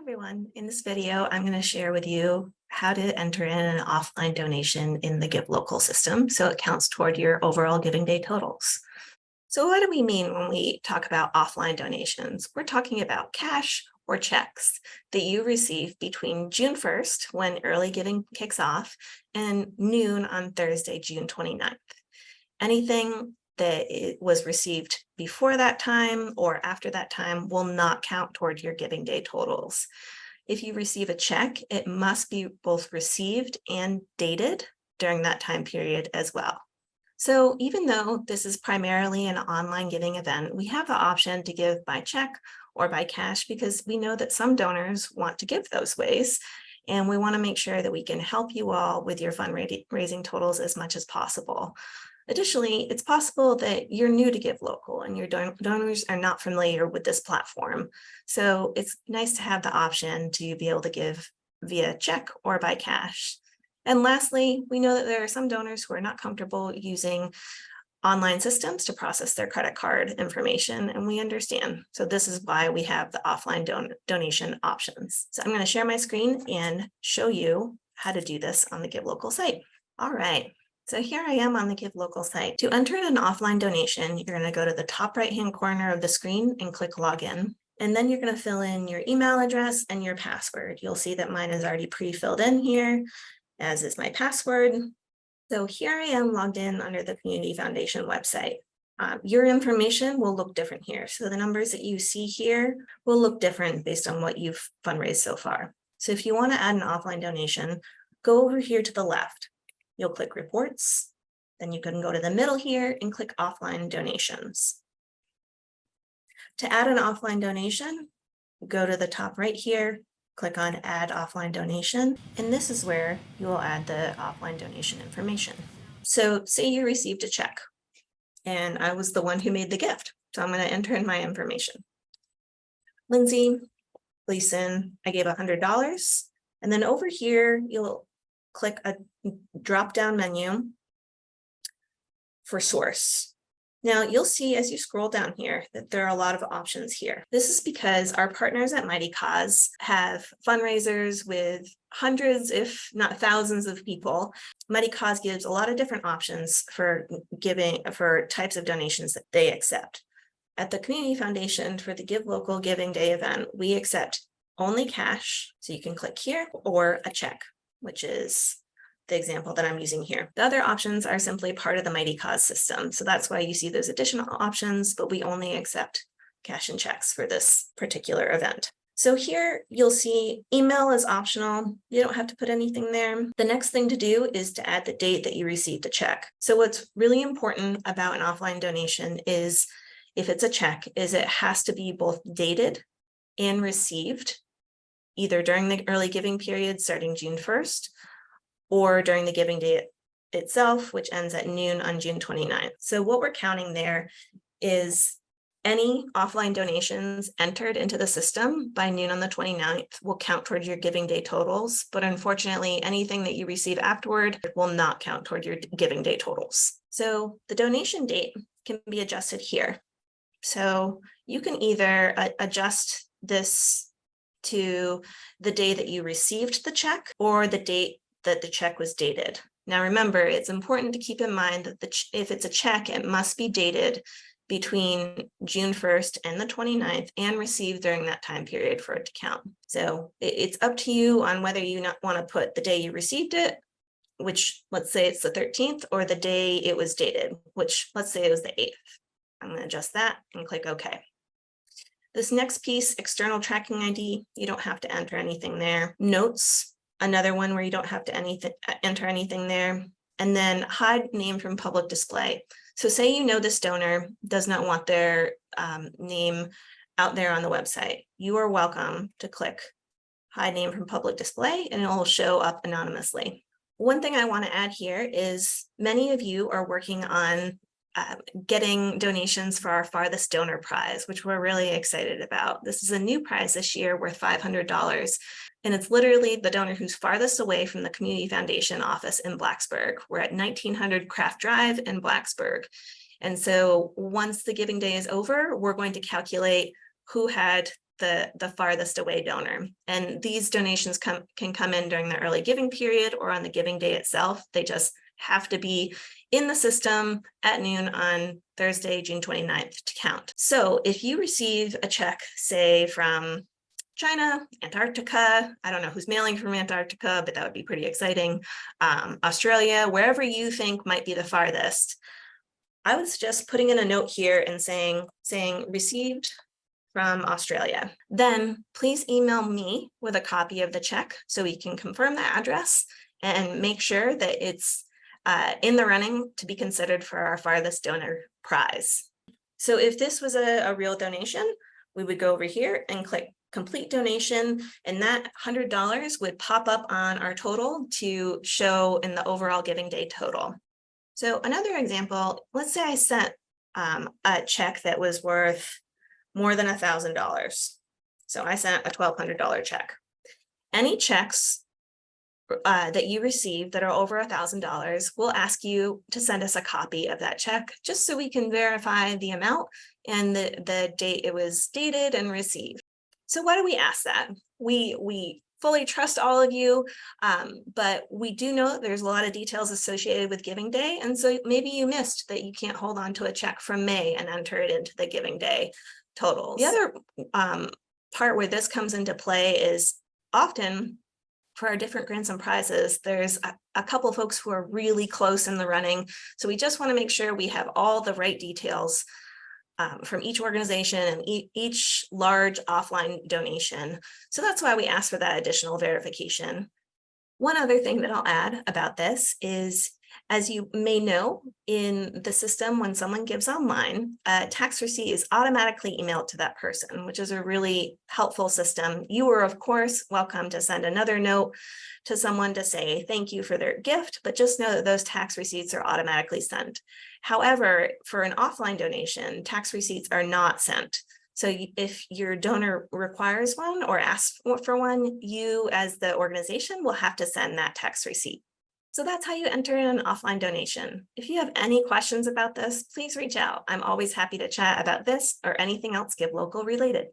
Everyone, in this video, I'm going to share with you how to enter in an offline donation in the GiveLocal system so it counts toward your overall giving day totals. So what do we mean when we talk about offline donations? We're talking about cash or checks that you receive between June 1st, when early giving kicks off, and noon on Thursday, June 29th. Anything that it was received before that time or after that time will not count toward your giving day totals. If you receive a check, it must be both received and dated during that time period as well. So even though this is primarily an online giving event, we have the option to give by check or by cash because we know that some donors want to give those ways. And we want to make sure that we can help you all with your fundraising totals as much as possible. Additionally, it's possible that you're new to GiveLocal and your donors are not familiar with this platform. So it's nice to have the option to be able to give via check or by cash. And lastly, we know that there are some donors who are not comfortable using online systems to process their credit card information, and we understand. So this is why we have the offline donation options. So I'm going to share my screen and show you how to do this on the GiveLocal site. All right. So here I am on the GiveLocal site. To enter in an offline donation, you're going to go to the top right-hand corner of the screen and click Login. And then you're going to fill in your email address and your password. You'll see that mine is already pre-filled in here, as is my password. So here I am logged in under the Community Foundation website. Your information will look different here. So the numbers that you see here will look different based on what you've fundraised so far. So if you want to add an offline donation, go over here to the left. You'll click Reports, then you can go to the middle here and click Offline Donations. To add an offline donation, go to the top right here, click on Add Offline Donation, and this is where you will add the offline donation information. So say you received a check, and I was the one who made the gift, so I'm going to enter in my information. Lindsay Gleason, I gave $100, and then over here, you'll click a drop-down menu for source. Now you'll see as you scroll down here that there are a lot of options here. This is because our partners at Mighty Cause have fundraisers with hundreds, if not thousands of people. Mighty Cause gives a lot of different options for giving, for types of donations that they accept. At the Community Foundation for the GiveLocal Giving Day event, we accept only cash, so you can click here, or a check, which is the example that I'm using here. The other options are simply part of the Mighty Cause system. So that's why you see those additional options, but we only accept cash and checks for this particular event. So here you'll see email is optional. You don't have to put anything there. The next thing to do is to add the date that you received the check. So what's really important about an offline donation is, if it's a check, is it has to be both dated and received either during the early giving period starting June 1st or during the giving day itself, which ends at noon on June 29th. So what we're counting there is any offline donations entered into the system by noon on the 29th will count towards your giving day totals. But unfortunately, anything that you receive afterward will not count toward your giving day totals. So the donation date can be adjusted here. So you can either adjust this to the day that you received the check or the date that the check was dated. Now remember, it's important to keep in mind that if it's a check, it must be dated between June 1st and the 29th and received during that time period for it to count. So it's up to you on whether you not want to put the day you received it, which let's say it's the 13th, or the day it was dated, which let's say it was the 8th. I'm going to adjust that and click OK. This next piece, external tracking ID, you don't have to enter anything there. Notes, another one where you don't have to enter anything there. And then hide name from public display. So say you know this donor does not want their name out there on the website. You are welcome to click hide name from public display and it will show up anonymously. One thing I want to add here is many of you are working on getting donations for our Farthest Donor Prize, which we're really excited about. This is a new prize this year worth $500, and it's literally the donor who's farthest away from the Community Foundation office in Blacksburg. We're at 1900 Craft Drive in Blacksburg. And so once the giving day is over, we're going to calculate who had the farthest away donor. And these donations can come in during the early giving period or on the giving day itself. They just have to be in the system at noon on Thursday, June 29th to count. So if you receive a check, say from China, Antarctica, I don't know who's mailing from Antarctica, but that would be pretty exciting. Australia, wherever you think might be the farthest, I would suggest putting in a note here and saying received from Australia. Then please email me with a copy of the check so we can confirm the address and make sure that it's in the running to be considered for our farthest donor prize. So if this was a real donation, we would go over here and click complete donation, and that $100 would pop up on our total to show in the overall giving day total. So another example, let's say I sent a check that was worth more than $1,000. So I sent a $1,200 check. Any checks that you receive that are over $1,000, we'll ask you to send us a copy of that check just so we can verify the amount and the date it was dated and received. So why do we ask that? We fully trust all of you, but we do know there's a lot of details associated with giving day. And so maybe you missed that you can't hold on to a check from May and enter it into the giving day totals. The other part where this comes into play is often for our different grants and prizes, there's a couple of folks who are really close in the running. So we just want to make sure we have all the right details from each organization and each large offline donation. So that's why we ask for that additional verification. One other thing that I'll add about this is, as you may know, in the system, when someone gives online, a tax receipt is automatically emailed to that person, which is a really helpful system. You are, of course, welcome to send another note to someone to say thank you for their gift, but just know that those tax receipts are automatically sent. However, for an offline donation, tax receipts are not sent. So if your donor requires one or asks for one, you as the organization will have to send that tax receipt. So that's how you enter in an offline donation. If you have any questions about this, please reach out. I'm always happy to chat about this or anything else GiveLocal related.